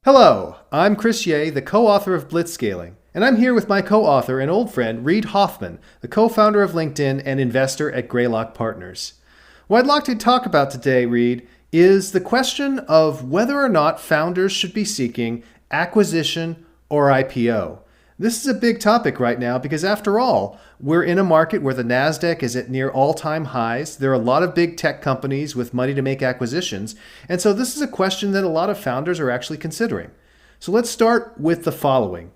Hello, I'm Chris Ye, the co-author of Blitzscaling, and I'm here with my co-author and old friend Reid Hoffman, the co-founder of LinkedIn and investor at Greylock Partners. What I'd like to talk about today, Reid, is the question of whether or not founders should be seeking acquisition or IPO. This is a big topic right now because, after all, we're in a market where the NASDAQ is at near all-time highs. There are a lot of big tech companies with money to make acquisitions. And so this is a question that a lot of founders are actually considering. So let's start with the following.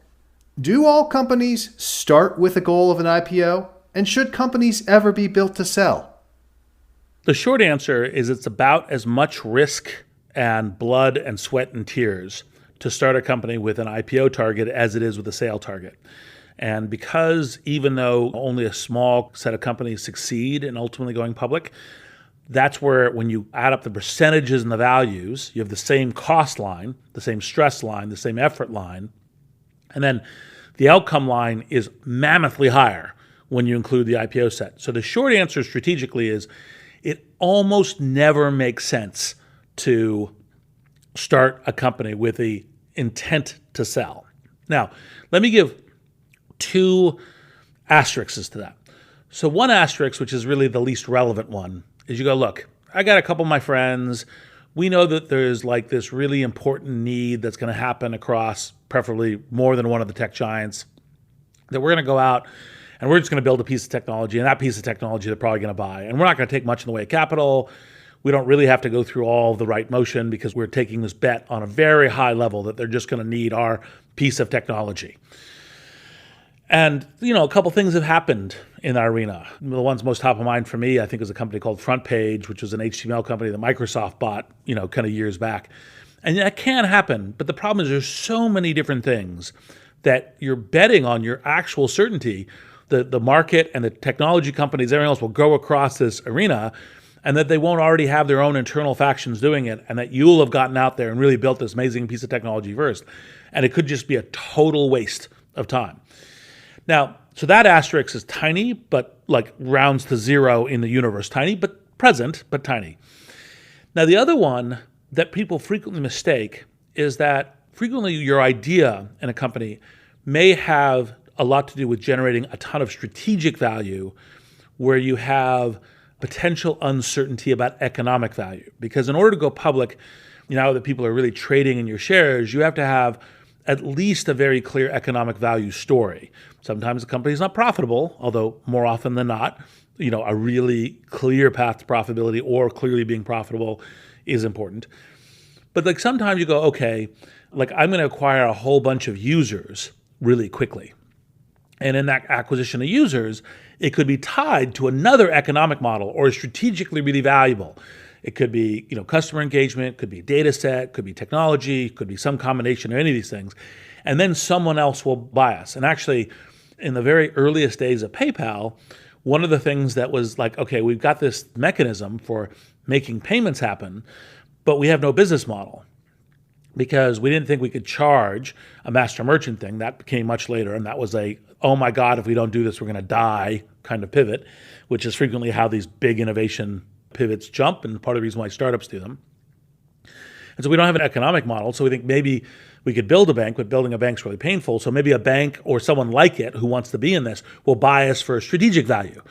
Do all companies start with a goal of an IPO? And should companies ever be built to sell? The short answer is it's about as much risk and blood and sweat and tears to start a company with an IPO target as it is with a sale target. And because even though only a small set of companies succeed in ultimately going public, that's where when you add up the percentages and the values, you have the same cost line, the same stress line, the same effort line, and then the outcome line is mammothly higher when you include the IPO set. So the short answer strategically is it almost never makes sense to start a company with the intent to sell. Now, let me give two asterisks to that. So one asterisk, which is really the least relevant one, is you go, look, I got a couple of my friends. We know that there's like this really important need that's going to happen across preferably more than one of the tech giants, that we're going to go out and we're just going to build a piece of technology, and that piece of technology they're probably going to buy. And we're not going to take much in the way of capital. We don't really have to go through all the right motion because we're taking this bet on a very high level that they're just going to need our piece of technology. And, a couple things have happened in that arena. The one's most top of mind for me, I think, is a company called FrontPage, which was an HTML company that Microsoft bought, kind of years back. And that can happen, but the problem is there's so many different things that you're betting on your actual certainty. The market and the technology companies, everyone else will go across this arena, and that they won't already have their own internal factions doing it, and that you'll have gotten out there and really built this amazing piece of technology first. And it could just be a total waste of time. Now, so that asterisk is tiny, but like rounds to zero in the universe. Tiny, but present, but tiny. Now, the other one that people frequently mistake is that frequently your idea in a company may have a lot to do with generating a ton of strategic value where you have potential uncertainty about economic value. Because in order to go public, that people are really trading in your shares, you have to have at least a very clear economic value story. Sometimes the company is not profitable, although more often than not, a really clear path to profitability or clearly being profitable is important. But sometimes you go, okay, I'm going to acquire a whole bunch of users really quickly. And in that acquisition of users, it could be tied to another economic model or is strategically really valuable. It could be, customer engagement, could be a data set, could be technology, could be some combination of any of these things. And then someone else will buy us. And actually, in the very earliest days of PayPal, one of the things that was okay, we've got this mechanism for making payments happen, but we have no business model. Because we didn't think we could charge a master merchant thing. That came much later, and that was oh my God, if we don't do this, we're going to die kind of pivot, which is frequently how these big innovation pivots jump, and part of the reason why startups do them. And so we don't have an economic model, so we think maybe we could build a bank, but building a bank's really painful, so maybe a bank or someone like it who wants to be in this will buy us for strategic value.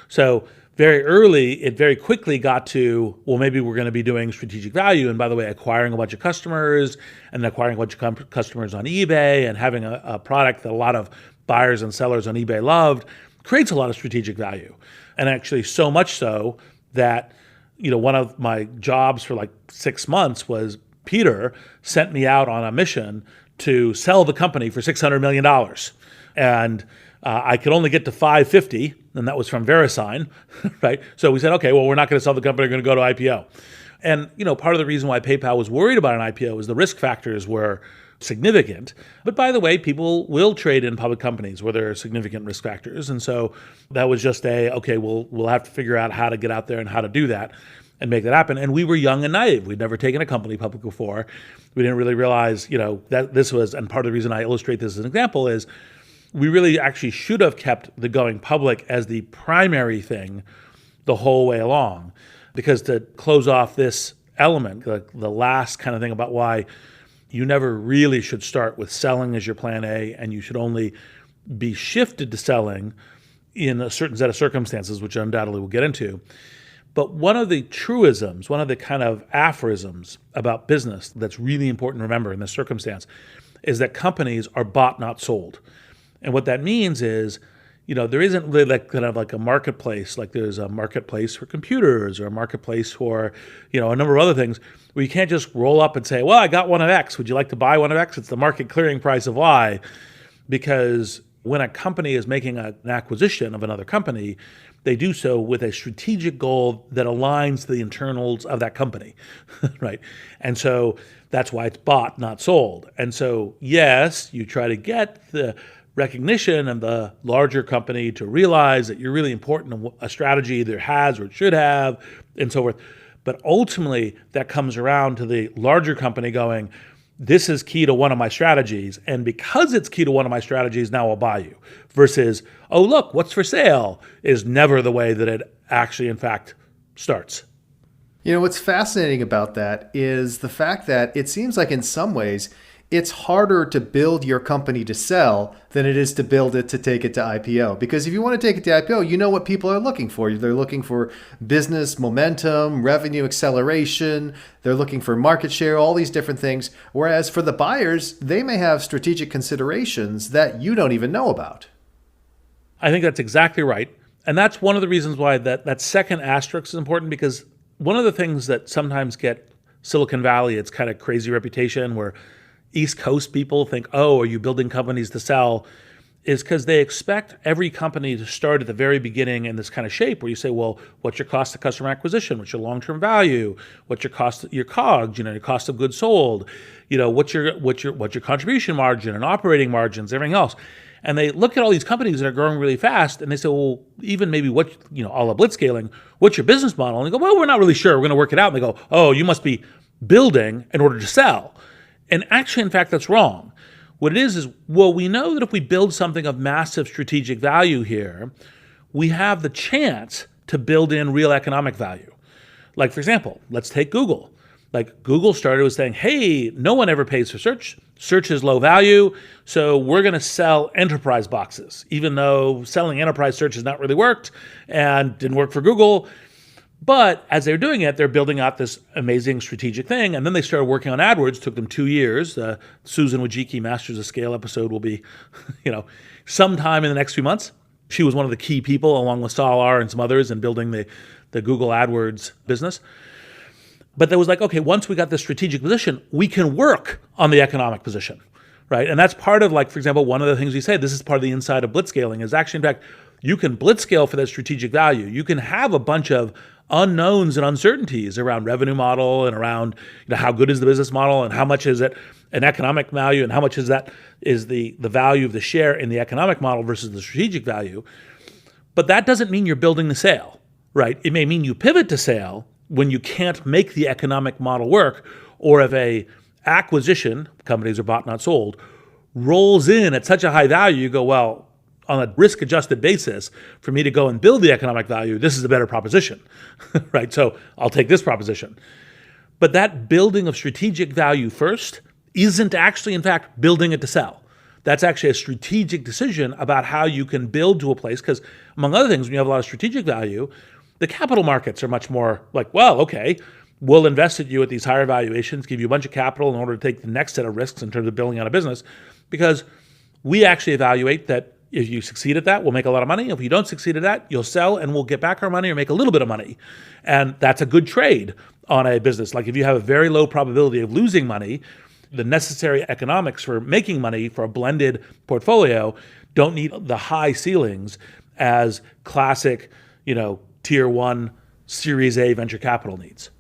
So very early, it very quickly got to, well, maybe we're going to be doing strategic value. And by the way, acquiring a bunch of customers and then acquiring a bunch of customers on eBay and having a product that a lot of buyers and sellers on eBay loved creates a lot of strategic value. And actually so much so that, one of my jobs for 6 months was Peter sent me out on a mission to sell the company for $600 million. And I could only get to 550, and that was from VeriSign, right? So we said, okay, well, we're not going to sell the company, we're going to go to IPO. And, part of the reason why PayPal was worried about an IPO is the risk factors were significant. But by the way, people will trade in public companies where there are significant risk factors. And so that was just okay, we'll have to figure out how to get out there and how to do that and make that happen. And we were young and naive. We'd never taken a company public before. We didn't really realize, that this was, and part of the reason I illustrate this as an example is we really actually should have kept the going public as the primary thing the whole way along. Because to close off this element, the last kind of thing about why you never really should start with selling as your plan A, and you should only be shifted to selling in a certain set of circumstances, which undoubtedly we'll get into. But one of the truisms, one of the kind of aphorisms about business that's really important to remember in this circumstance is that companies are bought, not sold. And what that means is, there isn't really like a marketplace, like there's a marketplace for computers or a marketplace for, a number of other things where you can't just roll up and say, well, I got one of X. Would you like to buy one of X? It's the market clearing price of Y. Because when a company is making an acquisition of another company, they do so with a strategic goal that aligns to the internals of that company, right? And so that's why it's bought, not sold. And so, yes, you try to get the recognition of the larger company to realize that you're really important in a strategy either has or it should have, and so forth. But ultimately, that comes around to the larger company going, this is key to one of my strategies, and because it's key to one of my strategies, now I'll buy you. Versus, oh, look, what's for sale is never the way that it actually, in fact, starts. What's fascinating about that is the fact that it seems like in some ways, it's harder to build your company to sell than it is to build it to take it to IPO. Because if you want to take it to IPO, you know what people are looking for. They're looking for business momentum, revenue acceleration. They're looking for market share, all these different things. Whereas for the buyers, they may have strategic considerations that you don't even know about. I think that's exactly right. And that's one of the reasons why that second asterisk is important, because one of the things that sometimes get Silicon Valley, its kind of crazy reputation where East Coast people think, oh, are you building companies to sell? Is because they expect every company to start at the very beginning in this kind of shape where you say, well, what's your cost of customer acquisition? What's your long-term value? What's your cost, your COGS, your cost of goods sold? What's your contribution margin and operating margins, everything else? And they look at all these companies that are growing really fast and they say, well, even maybe what, a la blitzscaling, what's your business model? And they go, well, we're not really sure. We're going to work it out. And they go, oh, you must be building in order to sell. And actually, in fact, that's wrong. What it is, well, we know that if we build something of massive strategic value here, we have the chance to build in real economic value. Like, for example, let's take Google. Like, Google started with saying, hey, no one ever pays for search. Search is low value, so we're going to sell enterprise boxes, even though selling enterprise search has not really worked and didn't work for Google. But as they're doing it, they're building out this amazing strategic thing. And then they started working on AdWords. It took them 2 years. Susan Wojcicki, Masters of Scale episode will be, sometime in the next few months. She was one of the key people, along with Salar and some others, in building the Google AdWords business. But there was like, okay, once we got this strategic position, we can work on the economic position, right? And that's part of, like, for example, one of the things we say, this is part of the inside of blitzscaling, is actually, in fact, you can blitzscale for that strategic value. You can have a bunch of unknowns and uncertainties around revenue model and around how good is the business model and how much is it an economic value and how much is the value of the share in the economic model versus the strategic value. But that doesn't mean you're building the sale, right? It may mean you pivot to sale when you can't make the economic model work, or if a acquisition, companies are bought, not sold, rolls in at such a high value, you go, well, on a risk-adjusted basis, for me to go and build the economic value, this is a better proposition, right? So I'll take this proposition. But that building of strategic value first isn't actually, in fact, building it to sell. That's actually a strategic decision about how you can build to a place, because among other things, when you have a lot of strategic value, the capital markets are much more like, well, okay, we'll invest at you at these higher valuations, give you a bunch of capital in order to take the next set of risks in terms of building out a business, because we actually evaluate that if you succeed at that, we'll make a lot of money. If you don't succeed at that, you'll sell and we'll get back our money or make a little bit of money. And that's a good trade on a business. Like if you have a very low probability of losing money, the necessary economics for making money for a blended portfolio don't need the high ceilings as classic, tier one Series A venture capital needs.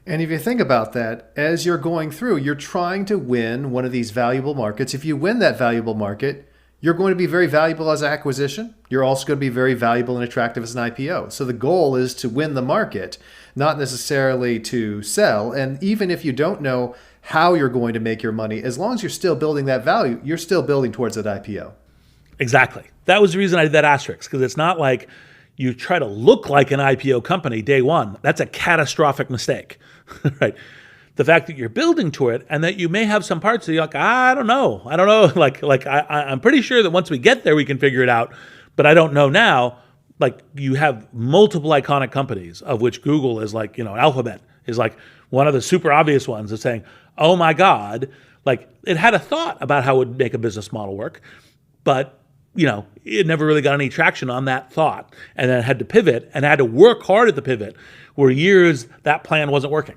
And if you think about that, as you're going through, you're trying to win one of these valuable markets. If you win that valuable market, you're going to be very valuable as an acquisition. You're also going to be very valuable and attractive as an IPO. So the goal is to win the market, not necessarily to sell. And even if you don't know how you're going to make your money, as long as you're still building that value, you're still building towards that IPO. Exactly. That was the reason I did that asterisk, because it's not like you try to look like an IPO company day one. That's a catastrophic mistake, right? the fact that you're building to it and that you may have some parts that you're like, I don't know. I'm pretty sure that once we get there, we can figure it out, but I don't know now. Like you have multiple iconic companies, of which Google is like, Alphabet is like one of the super obvious ones of saying, oh my God, like it had a thought about how it would make a business model work, but it never really got any traction on that thought. And then it had to pivot and had to work hard at the pivot where years that plan wasn't working.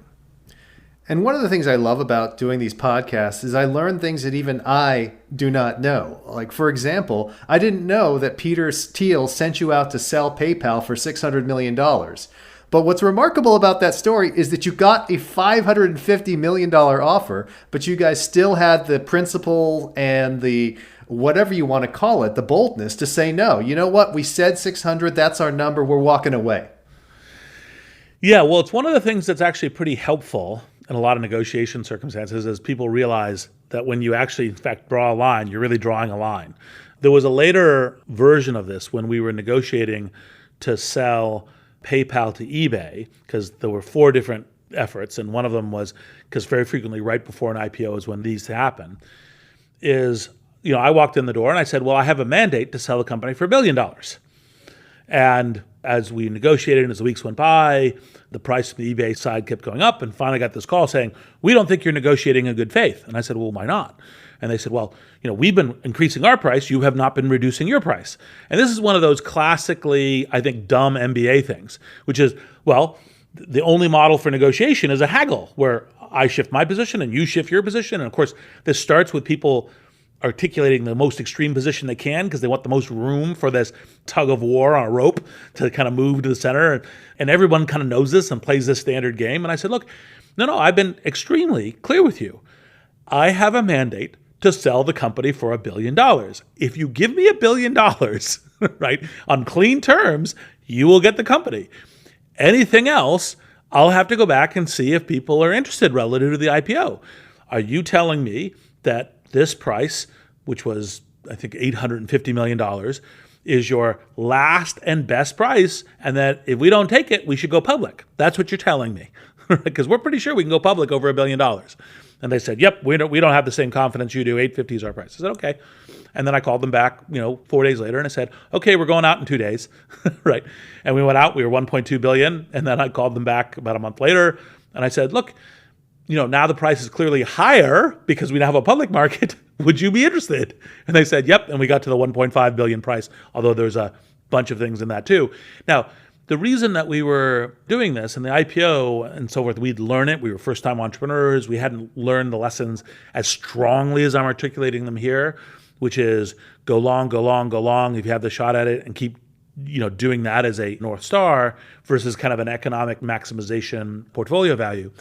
And one of the things I love about doing these podcasts is I learn things that even I do not know. Like, for example, I didn't know that Peter Thiel sent you out to sell PayPal for $600 million. But what's remarkable about that story is that you got a $550 million offer, but you guys still had the principle and the whatever you want to call it, the boldness to say no. You know what? We said 600. That's our number. We're walking away. Yeah, well, it's one of the things that's actually pretty helpful in a lot of negotiation circumstances is people realize that when you actually, in fact, draw a line, you're really drawing a line. There was a later version of this when we were negotiating to sell PayPal to eBay, because there were 4 different efforts, and one of them was, because very frequently right before an IPO is when these happen, is, I walked in the door and I said, well, I have a mandate to sell the company for $1 billion. And as we negotiated and as the weeks went by, the price from the eBay side kept going up, and finally got this call saying, we don't think you're negotiating in good faith. And I said, well, why not? And they said, well, we've been increasing our price. You have not been reducing your price. And this is one of those classically, I think, dumb MBA things, which is, well, the only model for negotiation is a haggle where I shift my position and you shift your position. And of course, this starts with people articulating the most extreme position they can because they want the most room for this tug of war on a rope to kind of move to the center. And everyone kind of knows this and plays this standard game. And I said, look, no, I've been extremely clear with you. I have a mandate to sell the company for $1 billion. If you give me $1 billion, right, on clean terms, you will get the company. Anything else, I'll have to go back and see if people are interested relative to the IPO. Are you telling me that this price, which was, I think, $850 million, is your last and best price, and that if we don't take it, we should go public? That's what you're telling me, because we're pretty sure we can go public over $1 billion. And they said, yep, we don't have the same confidence you do. 850 is our price. I said, okay. And then I called them back, 4 days later, and I said, okay, we're going out in 2 days, right? And we went out, we were 1.2 billion. And then I called them back about a month later, and I said, look, now the price is clearly higher because we now have a public market. Would you be interested? And they said, yep. And we got to the 1.5 billion price, although there's a bunch of things in that too. Now, the reason that we were doing this and the IPO and so forth, we'd learn it. We were first-time entrepreneurs. We hadn't learned the lessons as strongly as I'm articulating them here, which is go long, go long, go long if you have the shot at it, and keep doing that as a North Star versus kind of an economic maximization portfolio value.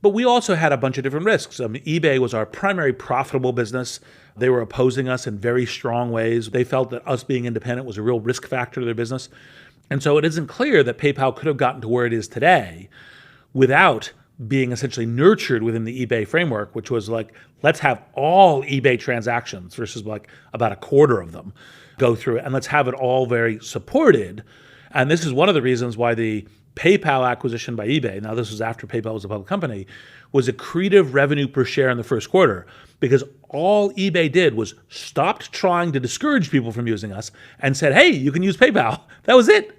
But we also had a bunch of different risks. eBay was our primary profitable business. They were opposing us in very strong ways. They felt that us being independent was a real risk factor to their business. And so it isn't clear that PayPal could have gotten to where it is today without being essentially nurtured within the eBay framework, which was like, let's have all eBay transactions versus like about a quarter of them go through it. And let's have it all very supported. And this is one of the reasons why the PayPal acquisition by eBay, now this was after PayPal was a public company, was accretive revenue per share in the first quarter, because all eBay did was stopped trying to discourage people from using us and said, hey, you can use PayPal. That was it.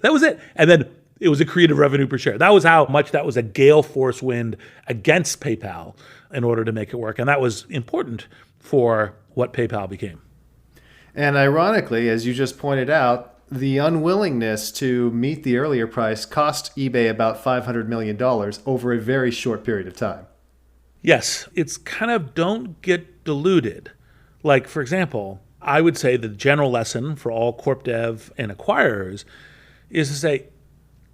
And then it was accretive revenue per share. That was how much that was a gale force wind against PayPal in order to make it work. And that was important for what PayPal became. And ironically, as you just pointed out, the unwillingness to meet the earlier price cost eBay about $500 million over a very short period of time. Yes, it's kind of don't get deluded. Like, for example, I would say the general lesson for all corp dev and acquirers is to say,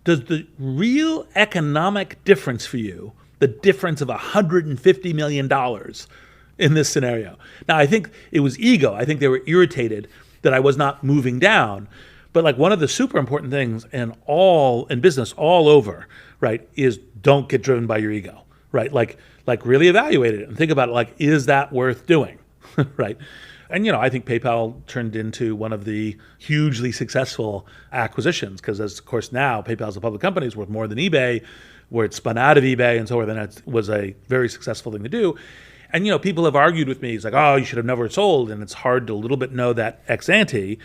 does the real economic difference for you, the difference of $150 million in this scenario? Now, I think it was ego. I think they were irritated that I was not moving down. But like one of the super important things in business all over, right, is don't get driven by your ego, right? Like really evaluate it and think about it. Like, is that worth doing, right? And I think PayPal turned into one of the hugely successful acquisitions because, as of course now PayPal is a public company, is worth more than eBay. where it spun out of eBay and so forth, and it was a very successful thing to do. And, people have argued with me, it's like, oh, you should have never sold, and it's hard to a little bit know that ex ante.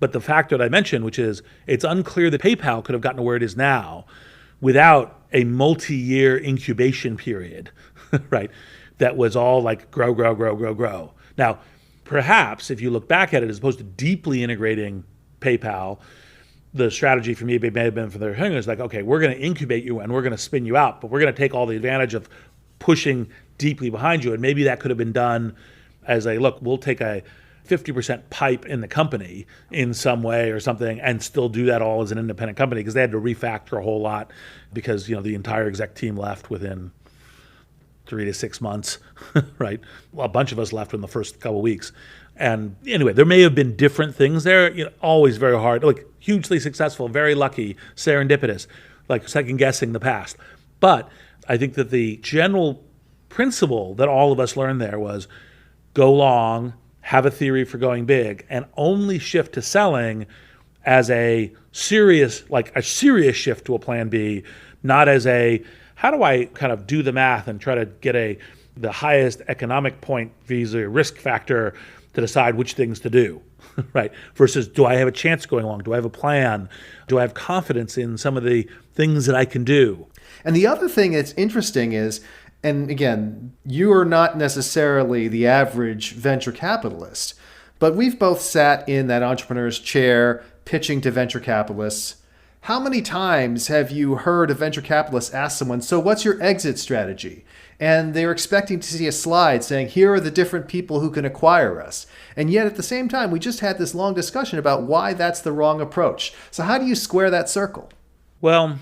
But the factor that I mentioned, which is it's unclear that PayPal could have gotten to where it is now without a multi-year incubation period, right? That was all like grow, grow, grow, grow, grow. Now, perhaps if you look back at it, as opposed to deeply integrating PayPal, the strategy for me may have been for their hangers, like, okay, we're going to incubate you and we're going to spin you out, but we're going to take all the advantage of pushing deeply behind you. And maybe that could have been done as a, look, we'll take a 50% pipe in the company in some way or something and still do that all as an independent company, because they had to refactor a whole lot because, the entire exec team left within 3 to 6 months, right? Well, a bunch of us left in the first couple of weeks. And anyway, there may have been different things there, always very hard, like hugely successful, very lucky, serendipitous, like second guessing the past. But I think that the general principle that all of us learned there was go long, have a theory for going big, and only shift to selling as a serious shift to a plan B, not as a, how do I kind of do the math and try to get the highest economic point vis-a-vis risk factor to decide which things to do, right? Versus, do I have a chance going along? Do I have a plan? Do I have confidence in some of the things that I can do? And the other thing that's interesting is, and again, you are not necessarily the average venture capitalist, but we've both sat in that entrepreneur's chair pitching to venture capitalists. How many times have you heard a venture capitalist ask someone, so what's your exit strategy? And they're expecting to see a slide saying, here are the different people who can acquire us. And yet at the same time, we just had this long discussion about why that's the wrong approach. So how do you square that circle? Well,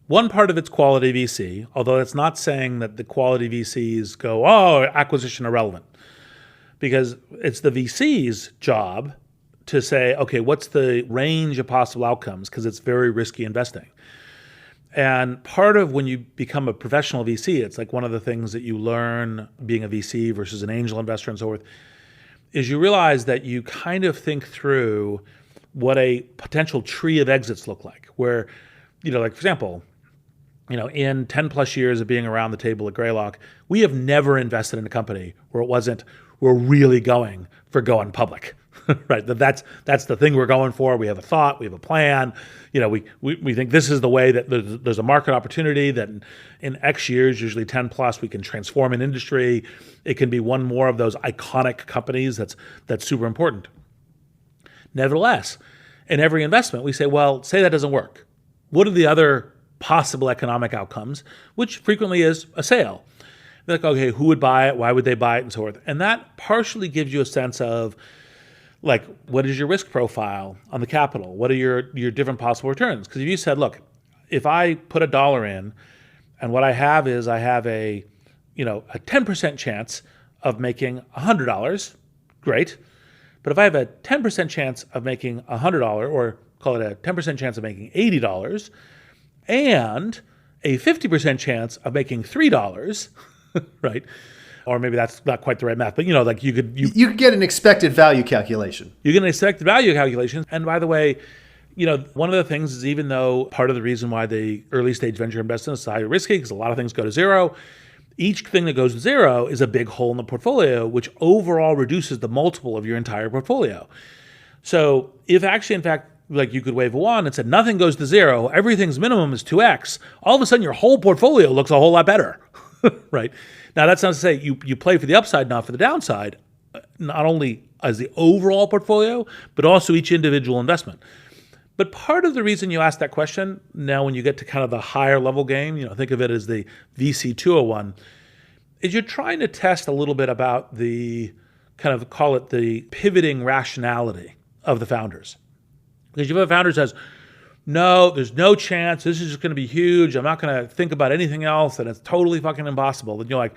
one part of it's quality VC, although it's not saying that the quality VCs go, oh, acquisition irrelevant. Because it's the VC's job to say, okay, what's the range of possible outcomes? Because it's very risky investing. And part of when you become a professional VC, it's like one of the things that you learn being a VC versus an angel investor and so forth, is you realize that you kind of think through what a potential tree of exits look like. Where, like for example, in 10 plus years of being around the table at Greylock, we have never invested in a company where it wasn't, we're really going for going public. Right, that's the thing we're going for. We have a thought, we have a plan. We think this is the way that there's a market opportunity that in X years, usually 10 plus, we can transform an industry. It can be one more of those iconic companies that's super important. Nevertheless, in every investment, we say, well, say that doesn't work. What are the other possible economic outcomes? Which frequently is a sale. They're like, okay, who would buy it? Why would they buy it? And so forth. And that partially gives you a sense of, like, what is your risk profile on the capital? What are your different possible returns? Because if you said, look, if I put $1 in, and what I have is I have a 10% chance of making $100, great. But if I have a 10% chance of making $100, or call it a 10% chance of making $80, and a 50% chance of making $3, right? Or maybe that's not quite the right math, but you could get an expected value calculation. You get an expected value calculation. And by the way, one of the things is, even though part of the reason why the early stage venture investment is highly risky, because a lot of things go to zero, each thing that goes to zero is a big hole in the portfolio, which overall reduces the multiple of your entire portfolio. So if actually, in fact, like you could wave a wand and said nothing goes to zero, everything's minimum is 2x, all of a sudden your whole portfolio looks a whole lot better, right? Now, that's not to say you play for the upside, not for the downside, not only as the overall portfolio, but also each individual investment. But part of the reason you ask that question, now when you get to kind of the higher level game, think of it as the VC 201, is you're trying to test a little bit about the kind of, call it the pivoting rationality of the founders. Because you have a founder who says, no, there's no chance. This is just going to be huge. I'm not going to think about anything else, and it's totally fucking impossible. Then you're like,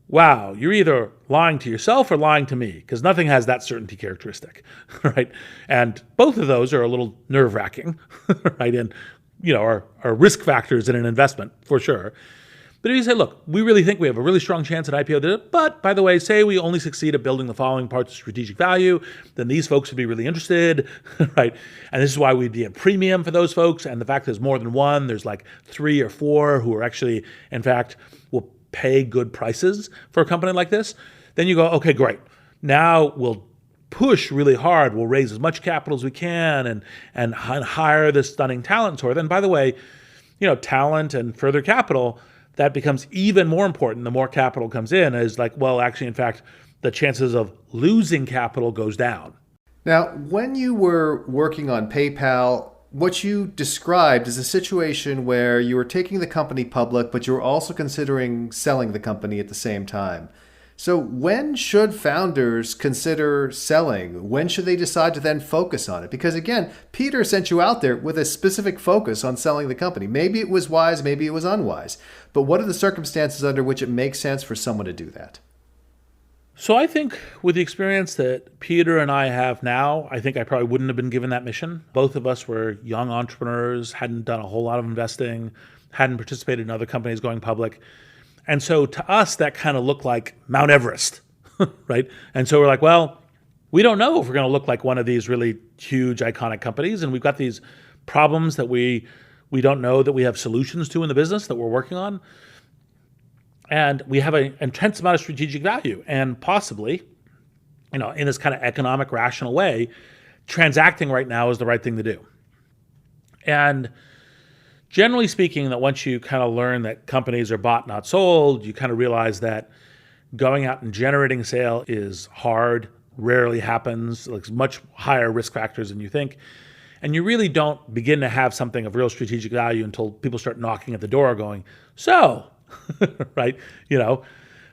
wow, you're either lying to yourself or lying to me, because nothing has that certainty characteristic, right? And both of those are a little nerve-wracking, right? And, are risk factors in an investment, for sure. But if you say, look, we really think we have a really strong chance at IPO, but by the way, say we only succeed at building the following parts of strategic value, then these folks would be really interested, right? And this is why we'd be a premium for those folks. And the fact there's more than one, there's like 3 or 4 who are actually, in fact, will pay good prices for a company like this. Then you go, okay, great. Now we'll push really hard. We'll raise as much capital as we can and hire this stunning talent tour. Then, by the way, talent and further capital, that becomes even more important. The more capital comes in is like, well, actually, in fact, the chances of losing capital goes down. Now, when you were working on PayPal, what you described is a situation where you were taking the company public, but you were also considering selling the company at the same time. So when should founders consider selling? When should they decide to then focus on it? Because again, Peter sent you out there with a specific focus on selling the company. Maybe it was wise, maybe it was unwise. But what are the circumstances under which it makes sense for someone to do that? So I think with the experience that Peter and I have now, I think I probably wouldn't have been given that mission. Both of us were young entrepreneurs, hadn't done a whole lot of investing, hadn't participated in other companies going public. And so to us, that kind of looked like Mount Everest, right? And so we're like, well, we don't know if we're going to look like one of these really huge, iconic companies. And we've got these problems that we don't know that we have solutions to in the business that we're working on. And we have an intense amount of strategic value. And possibly, in this kind of economic, rational way, transacting right now is the right thing to do. And generally speaking, that once you kind of learn that companies are bought, not sold, you kind of realize that going out and generating a sale is hard, rarely happens, like much higher risk factors than you think. And you really don't begin to have something of real strategic value until people start knocking at the door going, so, right,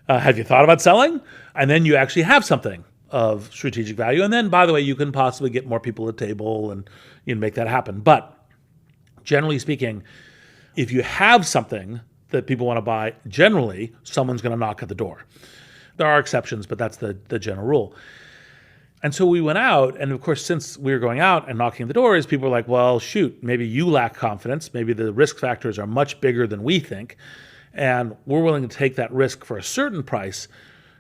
have you thought about selling? And then you actually have something of strategic value. And then, by the way, you can possibly get more people at the table and make that happen. But generally speaking, if you have something that people want to buy, generally, someone's going to knock at the door. There are exceptions, but that's the general rule. And so we went out, and of course, since we were going out and knocking at the doors, people were like, well, shoot, maybe you lack confidence. Maybe the risk factors are much bigger than we think, and we're willing to take that risk for a certain price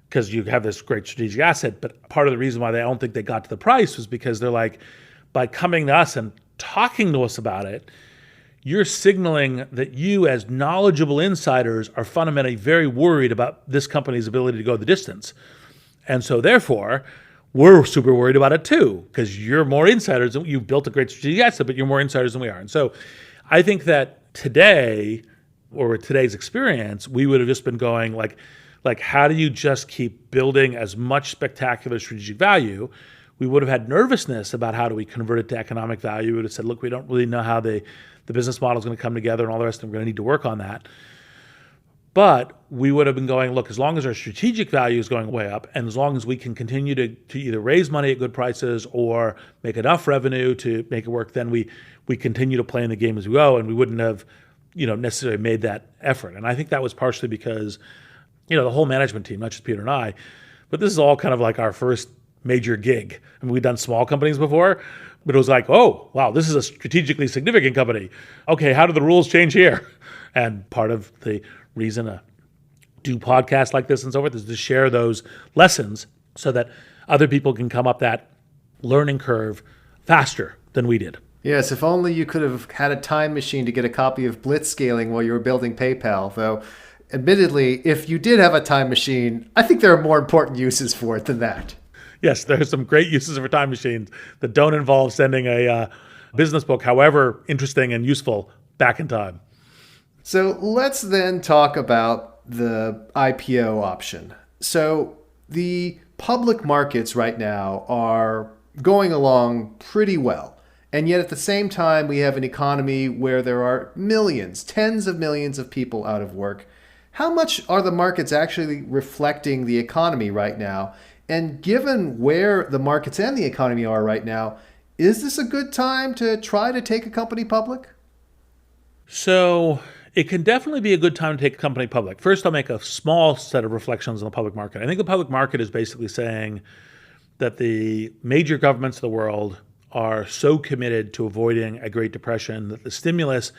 because you have this great strategic asset. But part of the reason why I don't think they got to the price was because they're like, by coming to us and talking to us about it, you're signaling that you as knowledgeable insiders are fundamentally very worried about this company's ability to go the distance. And so therefore, we're super worried about it too, because you're more insiders. You've built a great strategic asset, but you're more insiders than we are. And so I think that today, or with today's experience, we would have just been going like how do you just keep building as much spectacular strategic value? We would have had nervousness about how do we convert it to economic value. We would have said, look, we don't really know how the business model is going to come together and all the rest, and we're going to need to work on that. But we would have been going, look, as long as our strategic value is going way up, and as long as we can continue to either raise money at good prices or make enough revenue to make it work, then we continue to play in the game as we go, and we wouldn't have necessarily made that effort. And I think that was partially because the whole management team, not just Peter and I, but this is all kind of like our first major gig. I mean, we've done small companies before, but it was like, oh, wow, this is a strategically significant company. Okay, how do the rules change here? And part of the reason to do podcasts like this and so forth is to share those lessons so that other people can come up that learning curve faster than we did. Yes, if only you could have had a time machine to get a copy of Blitzscaling while you were building PayPal, though. Admittedly, if you did have a time machine, I think there are more important uses for it than that. Yes, there are some great uses of a time machine that don't involve sending a business book, however interesting and useful, back in time. So let's then talk about the IPO option. So the public markets right now are going along pretty well. And yet at the same time, we have an economy where there are millions, tens of millions of people out of work. How much are the markets actually reflecting the economy right now? And given where the markets and the economy are right now, is this a good time to try to take a company public? So it can definitely be a good time to take a company public. First, I'll make a small set of reflections on the public market. I think the public market is basically saying that the major governments of the world are so committed to avoiding a Great Depression that the stimulus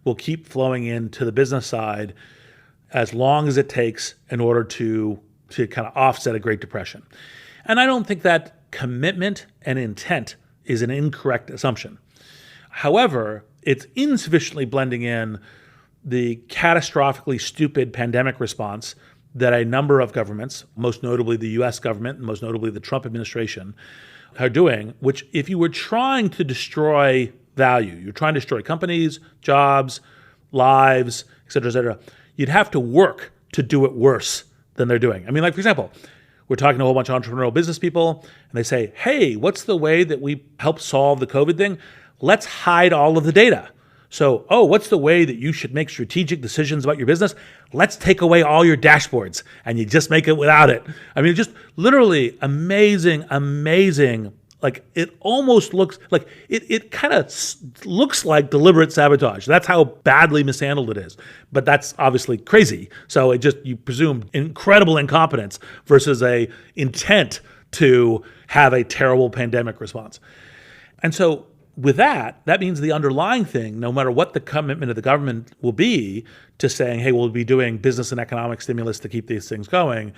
will keep flowing into the business side as long as it takes in order to kind of offset a Great Depression. And I don't think that commitment and intent is an incorrect assumption. However, it's insufficiently blending in the catastrophically stupid pandemic response that a number of governments, most notably the US government and most notably the Trump administration, are doing, which if you were trying to destroy value, you're trying to destroy companies, jobs, lives, et cetera, you'd have to work to do it worse than they're doing. I mean, like, for example, we're talking to a whole bunch of entrepreneurial business people, and they say, hey, what's the way that we help solve the COVID thing? Let's hide all of the data. So, what's the way that you should make strategic decisions about your business? Let's take away all your dashboards, and you just make it without it. I mean, just literally amazing. Like, it almost looks like, it kind of looks like deliberate sabotage. That's how badly mishandled it is. But that's obviously crazy. So you presume incredible incompetence versus a intent to have a terrible pandemic response. And so with that means the underlying thing, no matter what the commitment of the government will be to saying, hey, we'll be doing business and economic stimulus to keep these things going,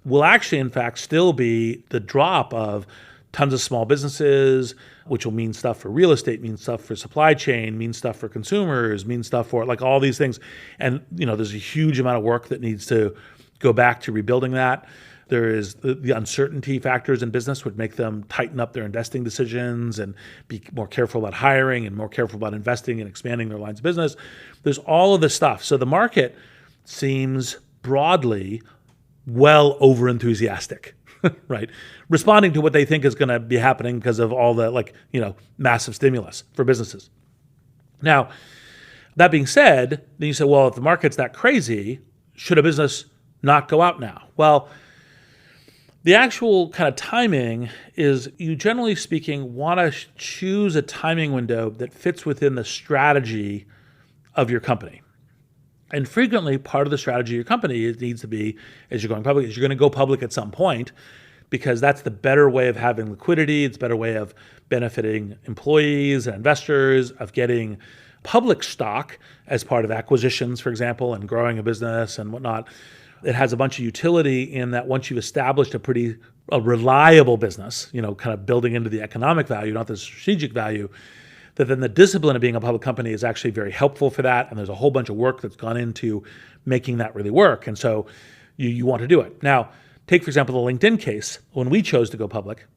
will actually, in fact, still be the drop of tons of small businesses, which will mean stuff for real estate, mean stuff for supply chain, mean stuff for consumers, mean stuff for like all these things. And, there's a huge amount of work that needs to go back to rebuilding that. There is the uncertainty factors in business would make them tighten up their investing decisions and be more careful about hiring and more careful about investing and expanding their lines of business. There's all of this stuff. So the market seems broadly well over-enthusiastic, right? Responding to what they think is going to be happening because of all the massive stimulus for businesses. Now, that being said, then you say, well, if the market's that crazy, should a business not go out now? Well, the actual kind of timing is you, generally speaking, want to choose a timing window that fits within the strategy of your company. And frequently, part of the strategy of your company needs to be, as you're going public, is you're going to go public at some point, because that's the better way of having liquidity. It's a better way of benefiting employees and investors, of getting public stock as part of acquisitions, for example, and growing a business and whatnot. It has a bunch of utility in that once you've established a reliable business, kind of building into the economic value, not the strategic value, that then the discipline of being a public company is actually very helpful for that. And there's a whole bunch of work that's gone into making that really work. And so you want to do it. Now, take, for example, the LinkedIn case. When we chose to go public,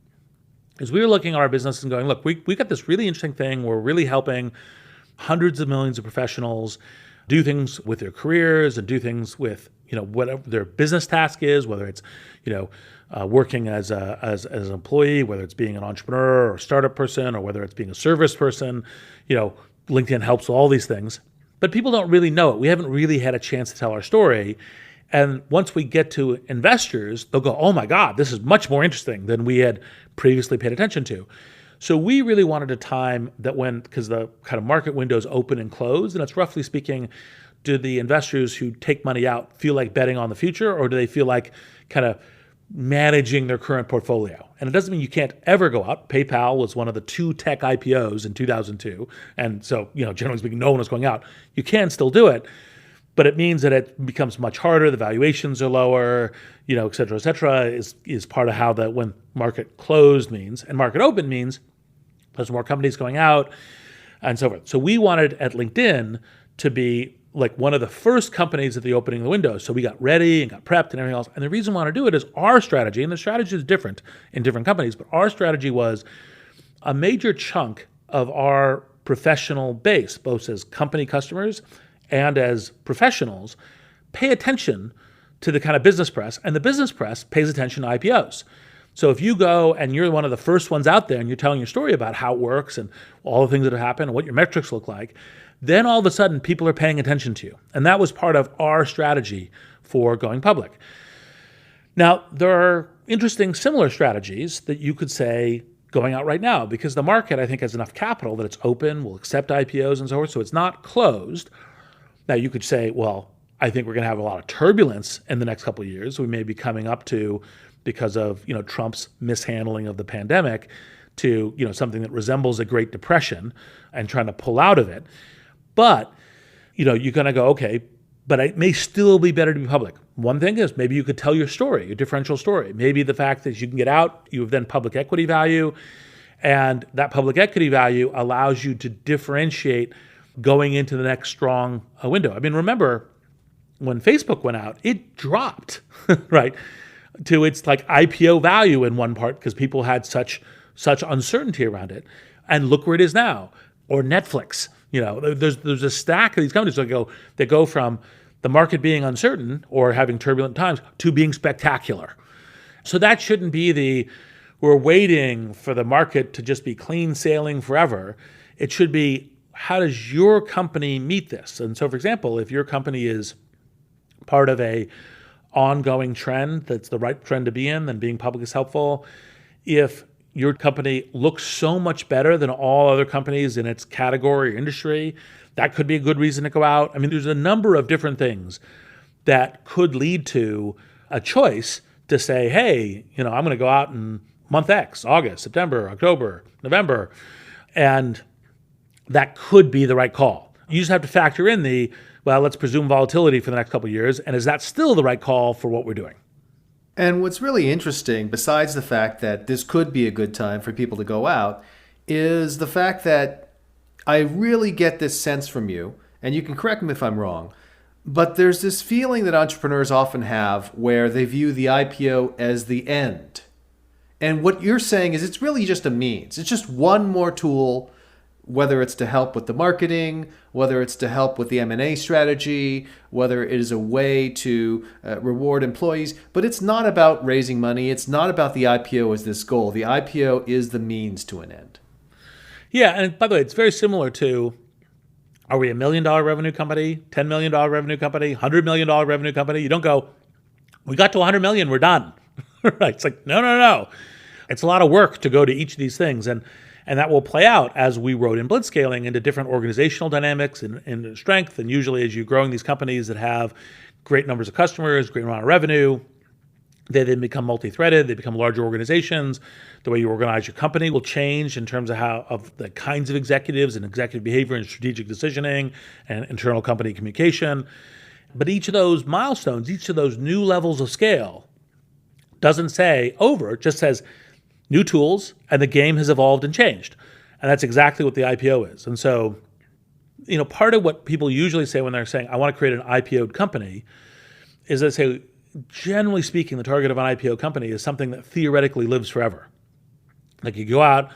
is we were looking at our business and going, look, we got this really interesting thing. We're really helping hundreds of millions of professionals do things with their careers and do things with whatever their business task is, whether it's working as an employee, whether it's being an entrepreneur or a startup person, or whether it's being a service person. LinkedIn helps with all these things, but people don't really know it. We haven't really had a chance to tell our story. And once we get to investors, they'll go, oh my God, this is much more interesting than we had previously paid attention to. So we really wanted a time that because the kind of market windows open and close, and it's roughly speaking, do the investors who take money out feel like betting on the future, or do they feel like kind of managing their current portfolio? And it doesn't mean you can't ever go out. PayPal was one of the 2 tech IPOs in 2002. And so, generally speaking, no one was going out. You can still do it, but it means that it becomes much harder. The valuations are lower, et cetera, is part of how when market closed means. And market open means there's more companies going out and so forth. So we wanted at LinkedIn to be like one of the first companies at the opening of the window. So we got ready and got prepped and everything else. And the reason we want to do it is our strategy, and the strategy is different in different companies, but our strategy was a major chunk of our professional base, both as company customers and as professionals, pay attention to the kind of business press, and the business press pays attention to IPOs. So if you go and you're one of the first ones out there and you're telling your story about how it works and all the things that have happened and what your metrics look like, then all of a sudden people are paying attention to you. And that was part of our strategy for going public. Now, there are interesting similar strategies that you could say going out right now, because the market, I think, has enough capital that it's open, will accept IPOs and so forth, so it's not closed. Now, you could say, well, I think we're going to have a lot of turbulence in the next couple of years. We may be coming up to, because of Trump's mishandling of the pandemic, to something that resembles a Great Depression and trying to pull out of it. But you're going to go, okay, but it may still be better to be public. One thing is maybe you could tell your story, your differential story. Maybe the fact that you can get out, you have then public equity value, and that public equity value allows you to differentiate going into the next strong window. I mean, remember when Facebook went out, it dropped, right, to its like IPO value in one part because people had such uncertainty around it. And look where it is now. Or Netflix. There's a stack of these companies that go from the market being uncertain or having turbulent times to being spectacular. So that shouldn't be we're waiting for the market to just be clean sailing forever. It should be, how does your company meet this? And so, for example, if your company is part of a ongoing trend that's the right trend to be in, then being public is helpful. If your company looks so much better than all other companies in its category or industry, that could be a good reason to go out. I mean, there's a number of different things that could lead to a choice to say, hey, I'm going to go out in month X, August, September, October, November, and that could be the right call. You just have to factor in let's presume volatility for the next couple of years, and is that still the right call for what we're doing? And what's really interesting, besides the fact that this could be a good time for people to go out, is the fact that I really get this sense from you, and you can correct me if I'm wrong, but there's this feeling that entrepreneurs often have where they view the IPO as the end. And what you're saying is it's really just a means. It's just one more tool, whether it's to help with the marketing, whether it's to help with the M&A strategy, whether it is a way to reward employees. But it's not about raising money. It's not about the IPO as this goal. The IPO is the means to an end. Yeah, and by the way, it's very similar to, are we $1 million revenue company, $10 million revenue company, $100 million revenue company? You don't go, we got to 100 million, we're done. Right? It's like, no. It's a lot of work to go to each of these things. And that will play out as we wrote in blitzscaling into different organizational dynamics and strength. And usually as you're growing these companies that have great numbers of customers, great amount of revenue, they then become multi-threaded, they become larger organizations. The way you organize your company will change in terms of the kinds of executives and executive behavior and strategic decisioning and internal company communication. But each of those milestones, each of those new levels of scale doesn't say over, it just says new tools, and the game has evolved and changed. And that's exactly what the IPO is. And so, part of what people usually say when they're saying, I want to create an IPO'd company, is they say, generally speaking, the target of an IPO company is something that theoretically lives forever. Like you go out,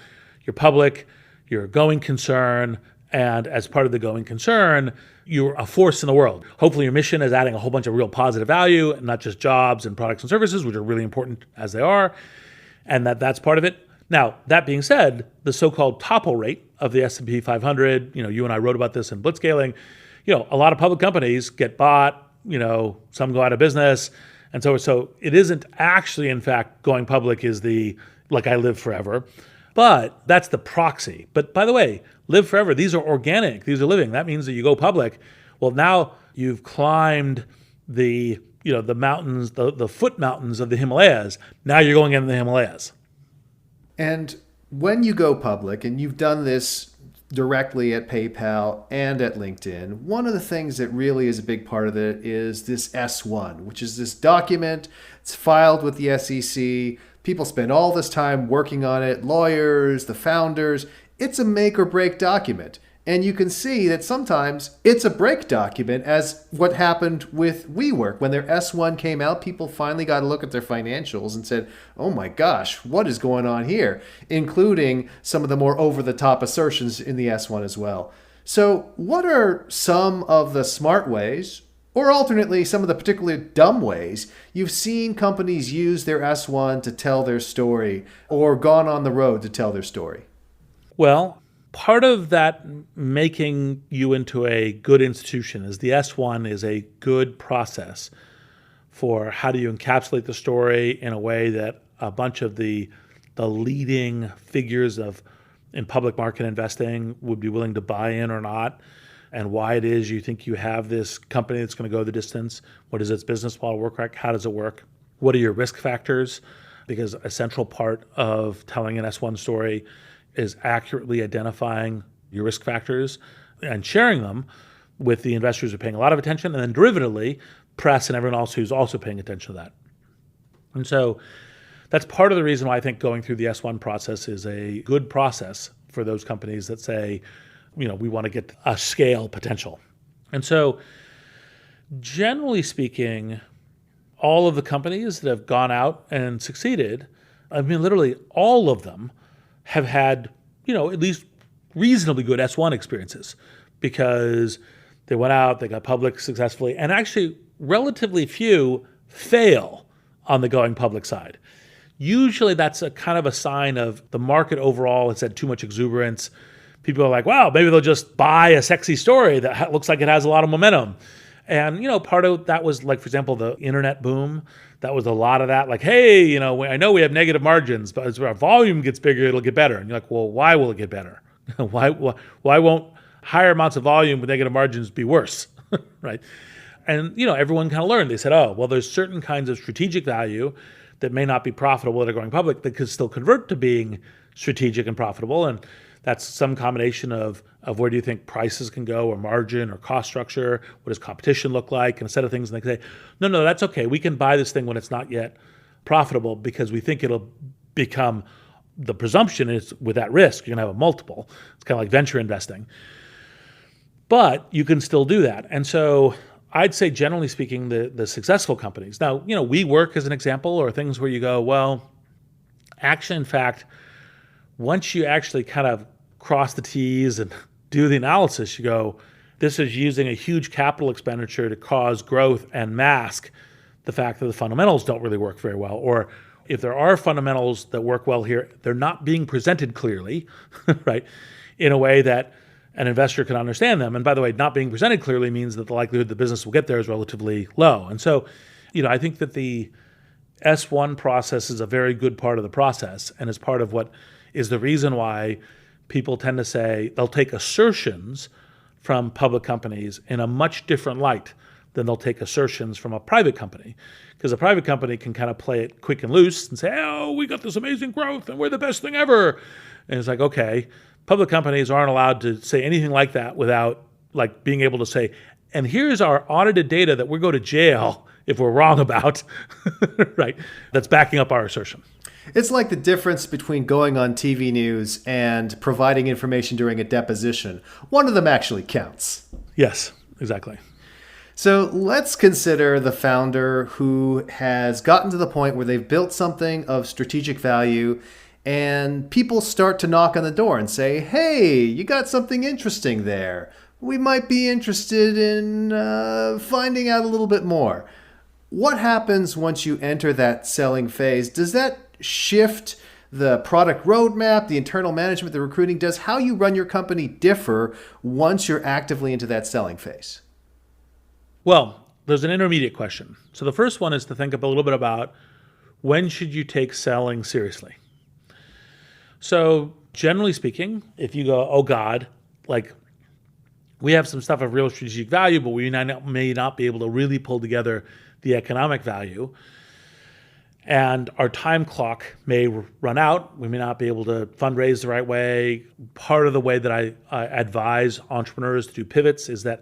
you're public, you're a going concern, and as part of the going concern, you're a force in the world. Hopefully your mission is adding a whole bunch of real positive value, and not just jobs and products and services, which are really important as they are, and that's part of it. Now, that being said, the so-called topple rate of the S&P 500, you and I wrote about this in blitzscaling, a lot of public companies get bought, some go out of business. And so it isn't actually, in fact, going public is I live forever, but that's the proxy. But by the way, live forever, these are organic, these are living. That means that you go public. Well, now you've climbed the mountains, the foot mountains of the Himalayas. Now you're going into the Himalayas. And when you go public, and you've done this directly at PayPal and at LinkedIn, one of the things that really is a big part of it is this S1, which is this document. It's filed with the SEC. People spend all this time working on it, lawyers, the founders. It's a make or break document. And you can see that sometimes it's a break document, as what happened with WeWork. When their S1 came out, people finally got a look at their financials and said, oh my gosh, what is going on here? Including some of the more over-the-top assertions in the S1 as well. So what are some of the smart ways, or alternately some of the particularly dumb ways, you've seen companies use their S1 to tell their story, or gone on the road to tell their story? Well, part of that making you into a good institution is the S1 is a good process for how do you encapsulate the story in a way that a bunch of the leading figures in public market investing would be willing to buy in or not, and why it is you think you have this company that's going to go the distance. What does its business model work like? How does it work? What are your risk factors? Because a central part of telling an S1 story is accurately identifying your risk factors and sharing them with the investors who are paying a lot of attention, and then derivatively, press and everyone else who's also paying attention to that. And so that's part of the reason why I think going through the S1 process is a good process for those companies that say, we want to get a scale potential. And so generally speaking, all of the companies that have gone out and succeeded, literally all of them have had, at least reasonably good S1 experiences because they went out, they got public successfully, and actually relatively few fail on the going public side. Usually that's a kind of a sign of the market overall has had too much exuberance. People are like, wow, maybe they'll just buy a sexy story that looks like it has a lot of momentum. And, part of that was like, for example, the internet boom. That was a lot of that. Like, hey, I know we have negative margins, but as our volume gets bigger, it'll get better. And you're like, well, why will it get better? Why won't higher amounts of volume with negative margins be worse, right? And, everyone kind of learned. They said, oh, well, there's certain kinds of strategic value that may not be profitable that are going public that could still convert to being strategic and profitable. And that's some combination of where do you think prices can go or margin or cost structure? What does competition look like? And a set of things. And they say, no, that's okay. We can buy this thing when it's not yet profitable because we think it'll become, the presumption is with that risk, you're going to have a multiple. It's kind of like venture investing. But you can still do that. And so I'd say, generally speaking, the successful companies. Now, WeWork as an example, or things where you go, well, actually, in fact, once you actually kind of cross the T's and do the analysis, you go, this is using a huge capital expenditure to cause growth and mask the fact that the fundamentals don't really work very well. Or if there are fundamentals that work well here, they're not being presented clearly, right, in a way that an investor can understand them. And by the way, not being presented clearly means that the likelihood the business will get there is relatively low. And so, I think that the S1 process is a very good part of the process and is part of what is the reason why people tend to say they'll take assertions from public companies in a much different light than they'll take assertions from a private company. Because a private company can kind of play it quick and loose and say, oh, we got this amazing growth and we're the best thing ever. And it's like, okay, public companies aren't allowed to say anything like that without like being able to say, and here's our audited data that we go to jail if we're wrong about, right? That's backing up our assertion. It's like the difference between going on TV news and providing information during a deposition. One of them actually counts. Yes, exactly. So let's consider the founder who has gotten to the point where they've built something of strategic value and people start to knock on the door and say, hey, you got something interesting there. We might be interested in finding out a little bit more. What happens once you enter that selling phase? Does that shift the product roadmap, the internal management, the recruiting? Does how you run your company differ once you're actively into that selling phase? Well, there's an intermediate question. So the first one is to think a little bit about when should you take selling seriously? So generally speaking, if you go, oh God, like we have some stuff of real strategic value, but we may not be able to really pull together the economic value, and our time clock may run out. We may not be able to fundraise the right way. Part of the way that I advise entrepreneurs to do pivots is that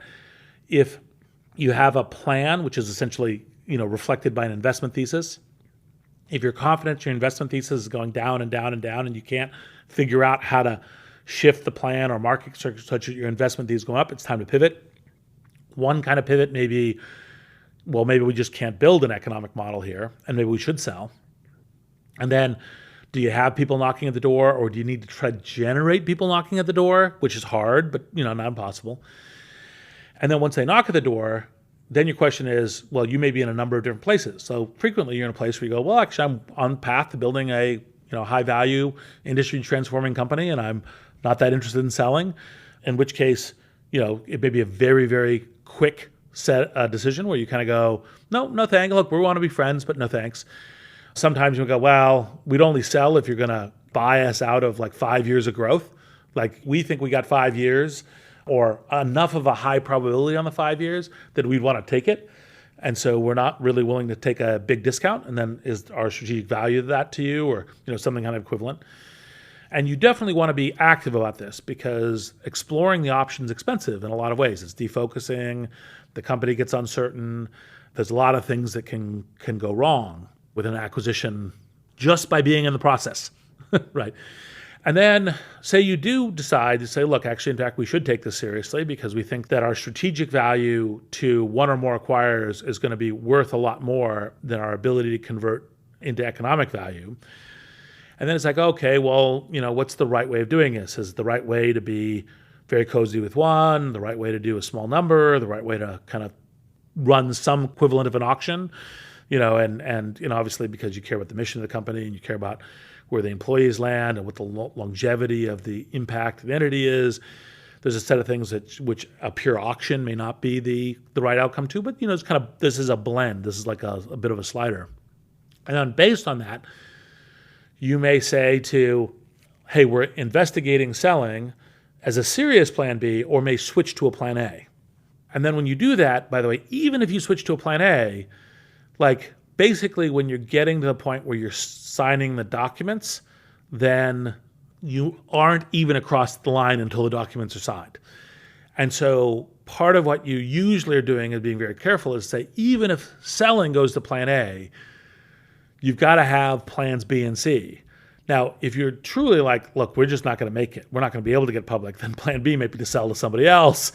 if you have a plan, which is essentially reflected by an investment thesis, if you're confident your investment thesis is going down and down and down, and you can't figure out how to shift the plan or market such that your investment thesis is going up, it's time to pivot. One kind of pivot may be, well, maybe we just can't build an economic model here, and maybe we should sell. And then, do you have people knocking at the door, or do you need to try to generate people knocking at the door, which is hard, but not impossible. And then once they knock at the door, then your question is, well, you may be in a number of different places. So frequently you're in a place where you go, well, actually, I'm on path to building a high value industry transforming company, and I'm not that interested in selling. In which case, it may be a very, very quick decision where you kind of go, no thanks. Look, we want to be friends, but no thanks. Sometimes you go, well, we'd only sell if you're going to buy us out of like 5 years of growth. Like we think we got 5 years or enough of a high probability on the 5 years that we'd want to take it. And so we're not really willing to take a big discount. And then is our strategic value of that to you, or something kind of equivalent. And you definitely want to be active about this because exploring the option is expensive in a lot of ways. It's defocusing, the company gets uncertain. There's a lot of things that can go wrong with an acquisition just by being in the process, right? And then say you do decide to say, look, actually, in fact, we should take this seriously because we think that our strategic value to one or more acquirers is going to be worth a lot more than our ability to convert into economic value. And then it's like, okay, well, what's the right way of doing this? Is the right way to be very cozy with one, the right way to do a small number, the right way to kind of run some equivalent of an auction, and obviously because you care about the mission of the company and you care about where the employees land and what the longevity of the impact of the entity is. There's a set of things which a pure auction may not be the right outcome to, but it's kind of, this is a blend. This is like a bit of a slider. And then based on that, you may say to, hey, we're investigating selling as a serious plan B or may switch to a plan A. And then when you do that, by the way, even if you switch to a plan A, like basically when you're getting to the point where you're signing the documents, then you aren't even across the line until the documents are signed. And so part of what you usually are doing is being very careful is to say, even if selling goes to plan A, you've got to have plans B and C. Now, if you're truly like, look, we're just not going to make it, we're not going to be able to get public, then plan B may be to sell to somebody else,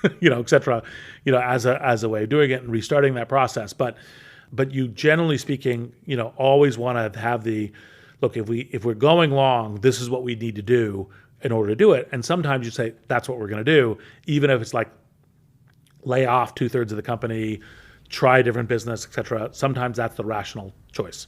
et cetera, as a way of doing it and restarting that process. But you generally speaking, always want to have the, look, if we're going long, this is what we need to do in order to do it. And sometimes you say, that's what we're going to do, even if it's like lay off 2/3 of the company, try a different business, et cetera. Sometimes that's the rational choice.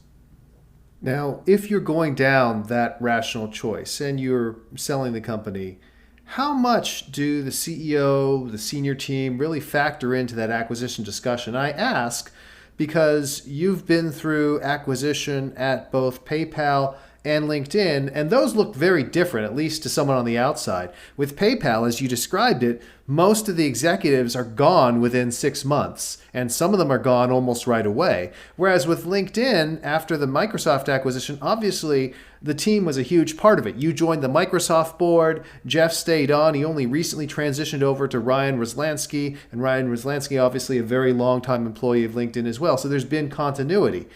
Now, if you're going down that rational choice and you're selling the company, how much do the CEO, the senior team really factor into that acquisition discussion? I ask because you've been through acquisition at both PayPal and LinkedIn, and those look very different, at least to someone on the outside. With PayPal, as you described it, most of the executives are gone within 6 months, and some of them are gone almost right away. Whereas with LinkedIn, after the Microsoft acquisition, obviously the team was a huge part of it. You joined the Microsoft board, Jeff stayed on, he only recently transitioned over to Ryan Roslansky, and Ryan Roslansky, obviously a very long-time employee of LinkedIn as well, so there's been continuity.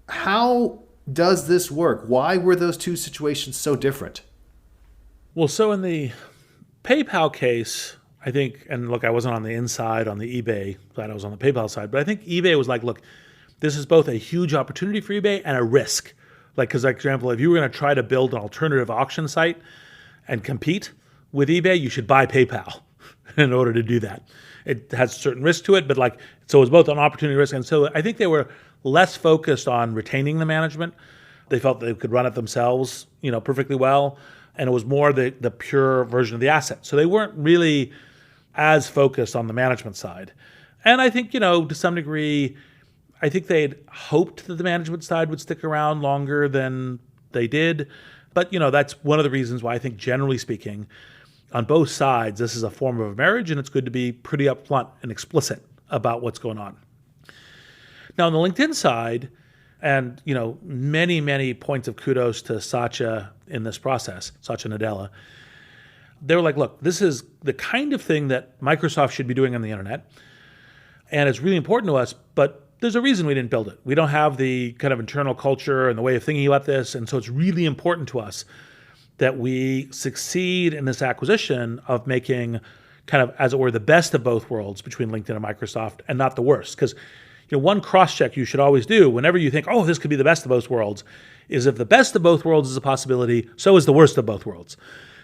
How does this work? Why were those two situations so different? Well, so in the PayPal case, I think, and look, I wasn't on the inside on the eBay side, I was on the PayPal side, but I think eBay was like, look, this is both a huge opportunity for eBay and a risk. Like, because, for example, if you were going to try to build an alternative auction site and compete with eBay, you should buy PayPal in order to do that. It has a certain risk to it, but so it was both an opportunity risk. And so I think they were less focused on retaining the management. They felt they could run it themselves, perfectly well. And it was more the pure version of the asset. So they weren't really as focused on the management side. And I think, to some degree, I think they'd hoped that the management side would stick around longer than they did. But, that's one of the reasons why I think, generally speaking, on both sides, this is a form of a marriage, and it's good to be pretty upfront and explicit about what's going on. Now, on the LinkedIn side, and many, many points of kudos to Satya in this process, Satya Nadella, they were like, look, this is the kind of thing that Microsoft should be doing on the internet, and it's really important to us, but there's a reason we didn't build it. We don't have the kind of internal culture and the way of thinking about this, and so it's really important to us that we succeed in this acquisition of making kind of, as it were, the best of both worlds between LinkedIn and Microsoft, and not the worst. Because one cross-check you should always do whenever you think, oh, this could be the best of both worlds, is if the best of both worlds is a possibility, so is the worst of both worlds.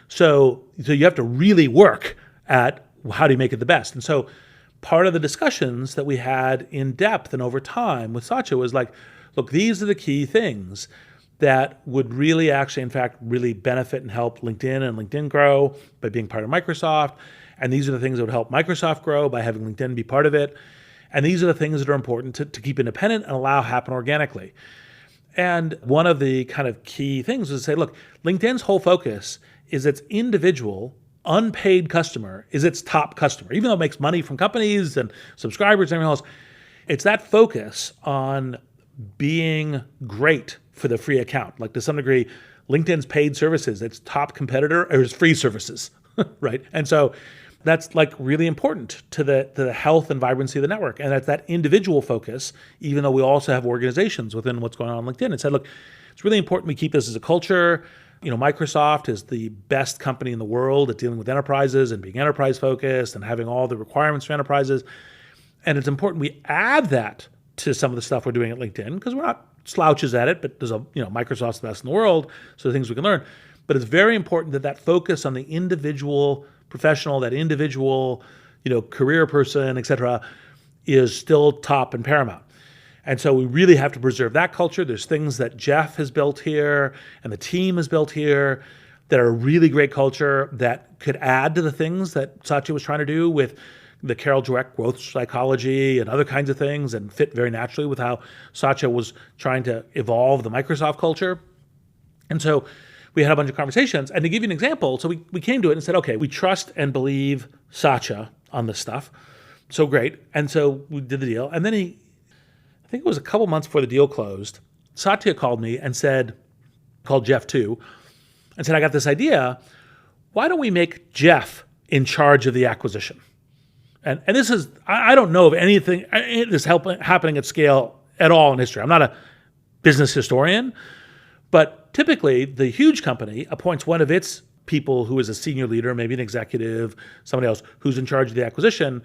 So you have to really work at how do you make it the best. And so part of the discussions that we had in depth and over time with Satya was like, look, these are the key things that would really actually, in fact, really benefit and help LinkedIn and LinkedIn grow by being part of Microsoft. And these are the things that would help Microsoft grow by having LinkedIn be part of it. And these are the things that are important to keep independent and allow happen organically. And one of the kind of key things is to say, look, LinkedIn's whole focus is its individual, unpaid customer is its top customer. Even though it makes money from companies and subscribers and everything else, it's that focus on being great for the free account. Like, to some degree, LinkedIn's paid services, its top competitor is free services, right? And so that's like really important to the health and vibrancy of the network. And that's that individual focus, even though we also have organizations within what's going on LinkedIn. And said, look, it's really important we keep this as a culture. Microsoft is the best company in the world at dealing with enterprises and being enterprise focused and having all the requirements for enterprises. And it's important we add that to some of the stuff we're doing at LinkedIn, because we're not slouches at it, but there's Microsoft's the best in the world, so the things we can learn. But it's very important that focus on the individual professional, that individual, career person, et cetera, is still top and paramount. And so we really have to preserve that culture. There's things that Jeff has built here and the team has built here that are really great culture that could add to the things that Satya was trying to do with the Carol Dweck growth psychology and other kinds of things, and fit very naturally with how Satya was trying to evolve the Microsoft culture. And so we had a bunch of conversations. And to give you an example, so we came to it and said, okay, we trust and believe Satya on this stuff. So great. And so we did the deal. And then I think it was a couple months before the deal closed, Satya called me and called Jeff too, and said, I got this idea. Why don't we make Jeff in charge of the acquisition? And this is, I don't know of anything, this happening at scale at all in history. I'm not a business historian, but typically the huge company appoints one of its people who is a senior leader, maybe an executive, somebody else who's in charge of the acquisition,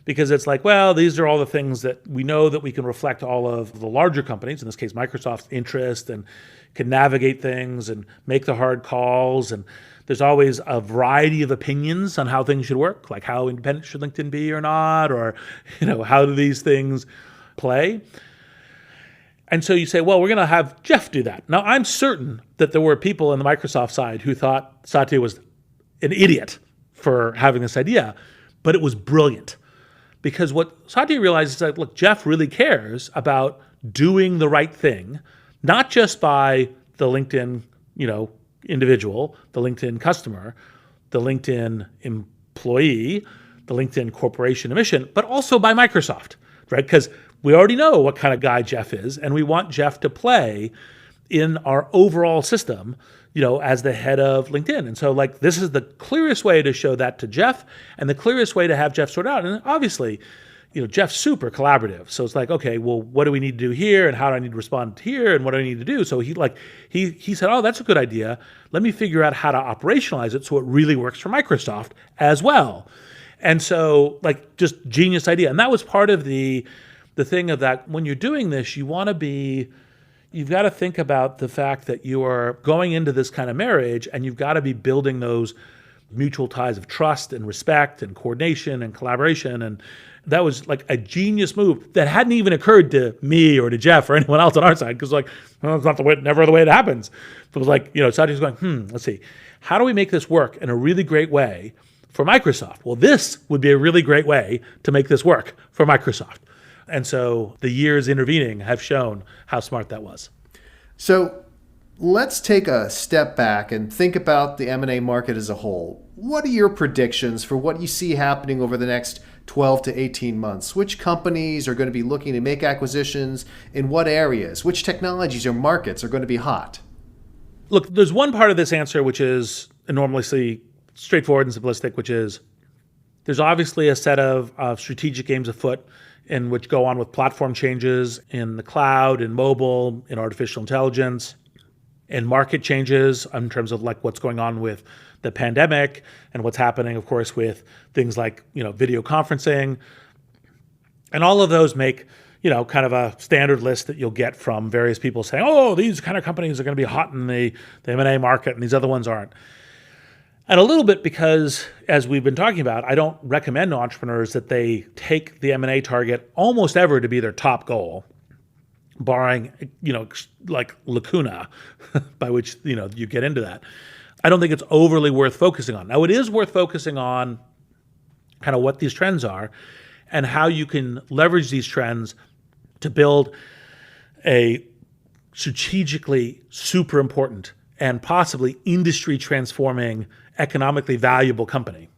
because it's like, well, these are all the things that we know that we can reflect all of the larger companies, in this case, Microsoft's interest, and can navigate things and make the hard calls. And there's always a variety of opinions on how things should work, like how independent should LinkedIn be or not, or how do these things play. And so you say, well, we're going to have Jeff do that. Now, I'm certain that there were people on the Microsoft side who thought Satya was an idiot for having this idea, but it was brilliant. Because what Satya realized is that, look, Jeff really cares about doing the right thing, not just by the LinkedIn, individual, the LinkedIn customer, the LinkedIn employee, the LinkedIn corporation mission, but also by Microsoft, right? Because we already know what kind of guy Jeff is, and we want Jeff to play in our overall system, as the head of LinkedIn. And so this is the clearest way to show that to Jeff, and the clearest way to have Jeff sort out. And obviously, Jeff's super collaborative. So it's like, okay, well, what do we need to do here? And how do I need to respond here? And what do I need to do? So he said, oh, that's a good idea. Let me figure out how to operationalize it so it really works for Microsoft as well. And so just genius idea. And that was part of the thing of that when you're doing this, you've got to think about the fact that you are going into this kind of marriage, and you've got to be building those mutual ties of trust and respect and coordination and collaboration. And that was a genius move that hadn't even occurred to me or to Jeff or anyone else on our side, because it's not never the way it happens. It was Satya's going, let's see, how do we make this work in a really great way for Microsoft? Well, this would be a really great way to make this work for Microsoft. And so the years intervening have shown how smart that was. So let's take a step back and think about the M&A market as a whole. What are your predictions for what you see happening over the next 12 to 18 months? Which companies are going to be looking to make acquisitions? In what areas? Which technologies or markets are going to be hot? Look, there's one part of this answer which is enormously straightforward and simplistic, which is there's obviously a set of strategic games afoot in which go on with platform changes in the cloud, in mobile, in artificial intelligence, and market changes in terms of what's going on with the pandemic and what's happening, of course, with things like, video conferencing. And all of those make, kind of a standard list that you'll get from various people saying, oh, these kind of companies are going to be hot in the M&A market and these other ones aren't. And a little bit because, as we've been talking about, I don't recommend to entrepreneurs that they take the M&A target almost ever to be their top goal, barring, lacuna, by which, you get into that. I don't think it's overly worth focusing on. Now, it is worth focusing on kind of what these trends are and how you can leverage these trends to build a strategically super important and possibly industry transforming, economically valuable company.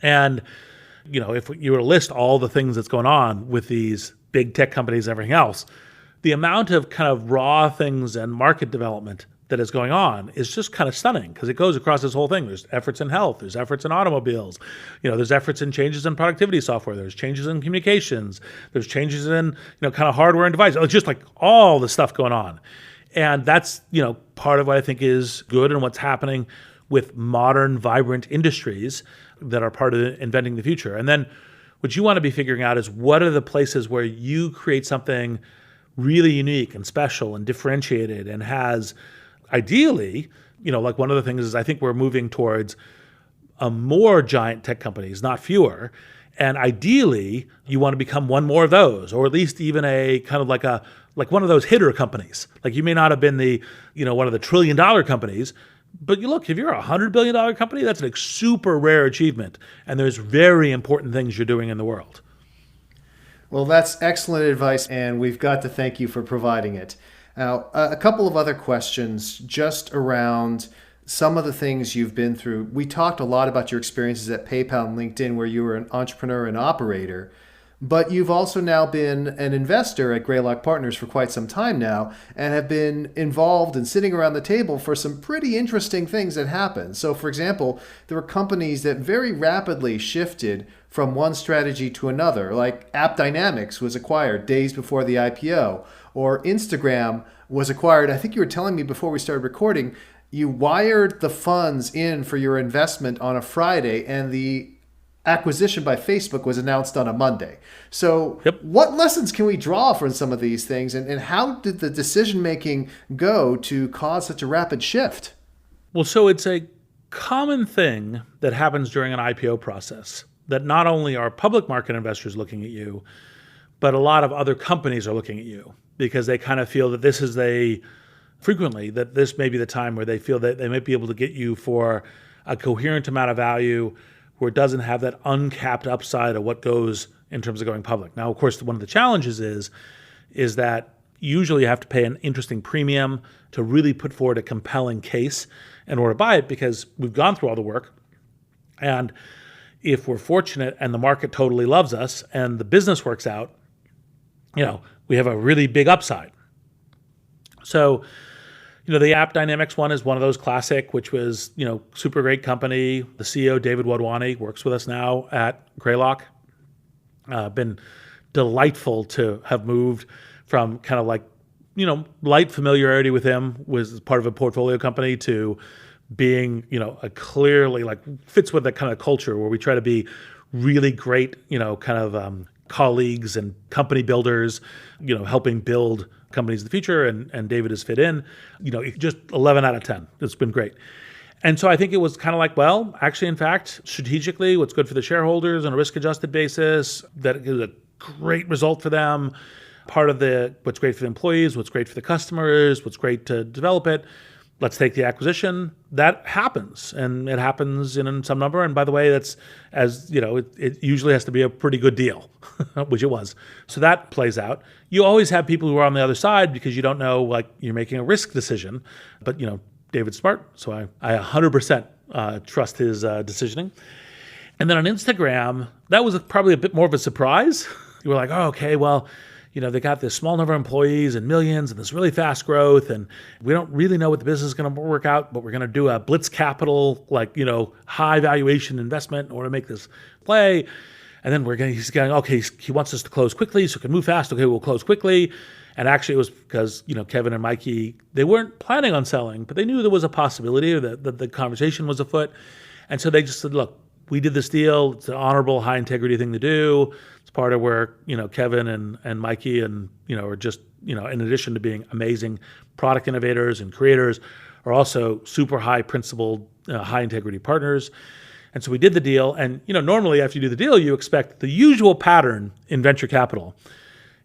And, if you were to list all the things that's going on with these big tech companies and everything else, the amount of kind of raw things and market development that is going on is just kind of stunning because it goes across this whole thing. There's efforts in health, there's efforts in automobiles, there's efforts in changes in productivity software, there's changes in communications, there's changes in, kind of hardware and devices. It's just like all the stuff going on. And that's, part of what I think is good and what's happening with modern, vibrant industries that are part of inventing the future. And then what you want to be figuring out is what are the places where you create something really unique and special and differentiated and has ideally, like one of the things is I think we're moving towards more giant tech companies, not fewer. And ideally, you want to become one more of those, or at least even a kind of like one of those hitter companies. Like you may not have been the, one of the $1 trillion companies, but you look, if you're a $100 billion company, that's a super rare achievement. And there's very important things you're doing in the world. Well, that's excellent advice, and we've got to thank you for providing it. Now, a couple of other questions just around some of the things you've been through. We talked a lot about your experiences at PayPal and LinkedIn, where you were an entrepreneur and operator, but you've also now been an investor at Greylock Partners for quite some time now and have been involved and sitting around the table for some pretty interesting things that happened. So, for example, there were companies that very rapidly shifted from one strategy to another, like AppDynamics was acquired days before the IPO, or Instagram was acquired. I think you were telling me before we started recording, you wired the funds in for your investment on a Friday, and the acquisition by Facebook was announced on a Monday. So What lessons can we draw from some of these things, and how did the decision-making go to cause such a rapid shift? Well, so it's a common thing that happens during an IPO process, that not only are public market investors looking at you, but a lot of other companies are looking at you because they kind of feel that this is frequently that this may be the time where they feel that they might be able to get you for a coherent amount of value where it doesn't have that uncapped upside of what goes in terms of going public. Now, of course, one of the challenges is that usually you have to pay an interesting premium to really put forward a compelling case in order to buy it because we've gone through all the work. And if we're fortunate and the market totally loves us and the business works out, we have a really big upside. So, the AppDynamics one is one of those classic, which was, super great company. The CEO, David Wadhwani, works with us now at Greylock. Been delightful to have moved from kind of like, light familiarity with him, was part of a portfolio company, to being, a clearly fits with that kind of culture where we try to be really great, colleagues and company builders, helping build companies of the future, and David has fit in, just 11 out of 10. It's been great. And so I think it was kind of like, well, actually, in fact, strategically, what's good for the shareholders on a risk-adjusted basis, that is a great result for them. Part of what's great for the employees, what's great for the customers, what's great to develop it. Let's take the acquisition. That happens, and it happens in some number. And by the way, that's it usually has to be a pretty good deal, which it was. So that plays out. You always have people who are on the other side because you don't know, you're making a risk decision. But David's smart, so I 100% trust his decisioning. And then on Instagram, that was probably a bit more of a surprise. You were like, oh, okay, well, they got this small number of employees and millions and this really fast growth, and we don't really know what the business is going to work out, but we're going to do a blitz capital, high valuation investment in order to make this play. And then he's going, okay, he wants us to close quickly so we can move fast. Okay, we'll close quickly. And actually it was because, Kevin and Mikey, they weren't planning on selling, but they knew there was a possibility that the conversation was afoot. And so they just said, look, we did this deal. It's an honorable, high integrity thing to do. It's part of where, Kevin and Mikey and, are just, in addition to being amazing product innovators and creators, are also super high principled, high integrity partners. And so we did the deal. And, normally after you do the deal, you expect the usual pattern in venture capital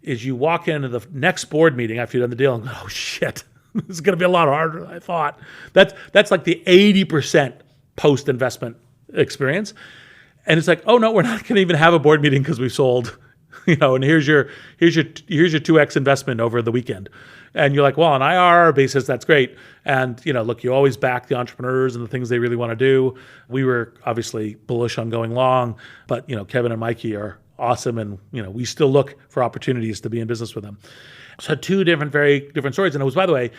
is you walk into the next board meeting after you've done the deal and go, oh shit, this is going to be a lot harder than I thought. That's like the 80% post-investment experience. And it's like, oh no, we're not going to even have a board meeting because we sold, and here's your 2x investment over the weekend. And you're like, well, on IRR basis, that's great. And, look, you always back the entrepreneurs and the things they really want to do. We were obviously bullish on going long, but, Kevin and Mikey are awesome. And, we still look for opportunities to be in business with them. So two very different stories. And it was, by the way,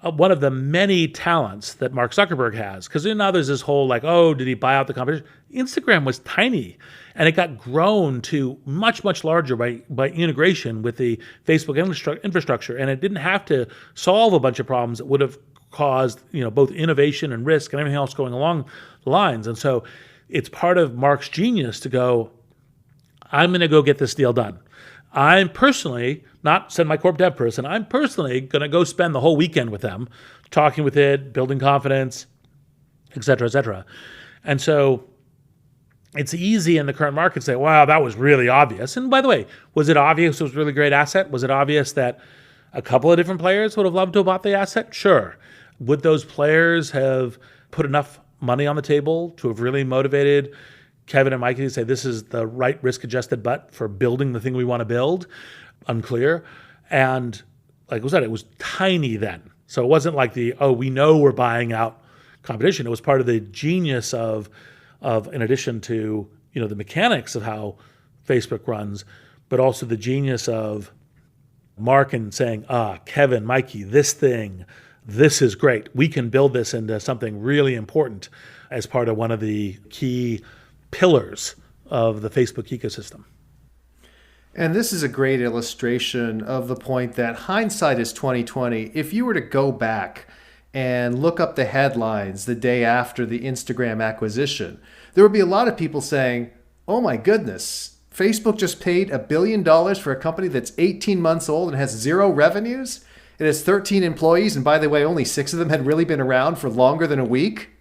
one of the many talents that Mark Zuckerberg has. Because now there's this whole like, oh, did he buy out the competition? Instagram was tiny, and it got grown to much, much larger by integration with the Facebook infrastructure. And it didn't have to solve a bunch of problems that would have caused both innovation and risk and everything else going along the lines. And so it's part of Mark's genius to go, I'm going to go get this deal done. I'm personally, not send my corp dev person, I'm personally going to go spend the whole weekend with them, talking with it, building confidence, et cetera, et cetera. And so it's easy in the current market to say, wow, that was really obvious. And by the way, was it obvious it was a really great asset? Was it obvious that a couple of different players would have loved to have bought the asset? Sure. Would those players have put enough money on the table to have really motivated Kevin and Mikey to say this is the right risk-adjusted bet for building the thing we want to build? Unclear. And like I said, it was tiny then. So it wasn't like we know we're buying out competition. It was part of the genius of in addition to the mechanics of how Facebook runs, but also the genius of Mark and saying, Kevin, Mikey, this is great. We can build this into something really important as part of one of the key pillars of the Facebook ecosystem. And this is a great illustration of the point that hindsight is 2020. If you were to go back and look up the headlines the day after the Instagram acquisition, there would be a lot of people saying, oh my goodness, Facebook just paid $1 billion for a company that's 18 months old and has zero revenues. It has 13 employees. And by the way, only 6 of them had really been around for longer than a week.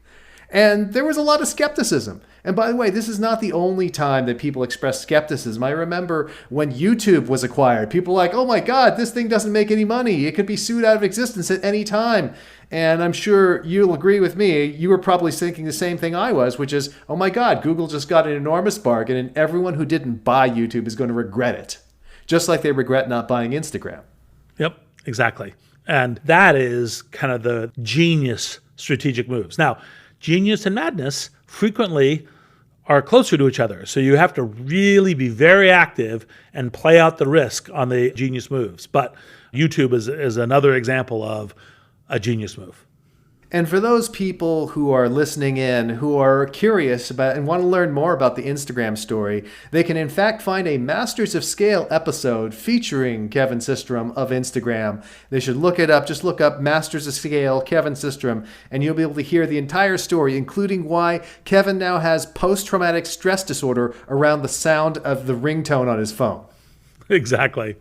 And there was a lot of skepticism. And by the way, this is not the only time that people express skepticism. I remember when YouTube was acquired, people were like, oh my God, this thing doesn't make any money. It could be sued out of existence at any time. And I'm sure you'll agree with me. You were probably thinking the same thing I was, which is, oh my God, Google just got an enormous bargain and everyone who didn't buy YouTube is going to regret it. Just like they regret not buying Instagram. Yep, exactly. And that is kind of the genius strategic moves. Now, genius and madness frequently are closer to each other. So you have to really be very active and play out the risk on the genius moves. But YouTube is another example of a genius move. And for those people who are listening in, who are curious about and want to learn more about the Instagram story, they can in fact find a Masters of Scale episode featuring Kevin Systrom of Instagram. They should look it up. Just look up Masters of Scale, Kevin Systrom, and you'll be able to hear the entire story, including why Kevin now has post-traumatic stress disorder around the sound of the ringtone on his phone. Exactly.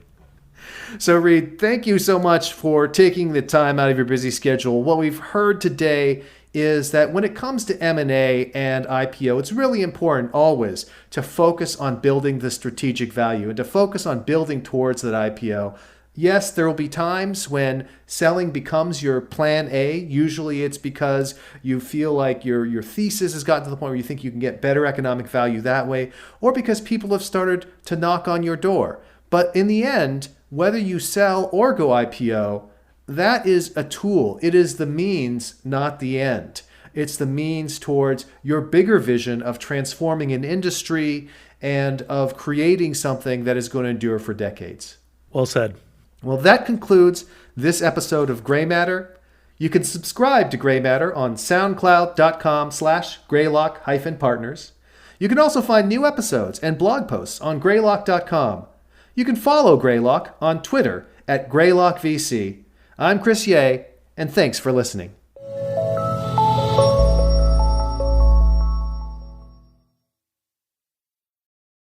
So, Reid, thank you so much for taking the time out of your busy schedule. What we've heard today is that when it comes to M&A and IPO, it's really important always to focus on building the strategic value and to focus on building towards that IPO. Yes, there will be times when selling becomes your plan A. Usually it's because you feel like your thesis has gotten to the point where you think you can get better economic value that way, or because people have started to knock on your door. But in the end, whether you sell or go IPO, that is a tool. It is the means, not the end. It's the means towards your bigger vision of transforming an industry and of creating something that is going to endure for decades. Well said. Well, that concludes this episode of Gray Matter. You can subscribe to Gray Matter on soundcloud.com/Greylock-partners. You can also find new episodes and blog posts on Greylock.com. You can follow Greylock on Twitter @GreylockVC. I'm Chris Ye, and thanks for listening.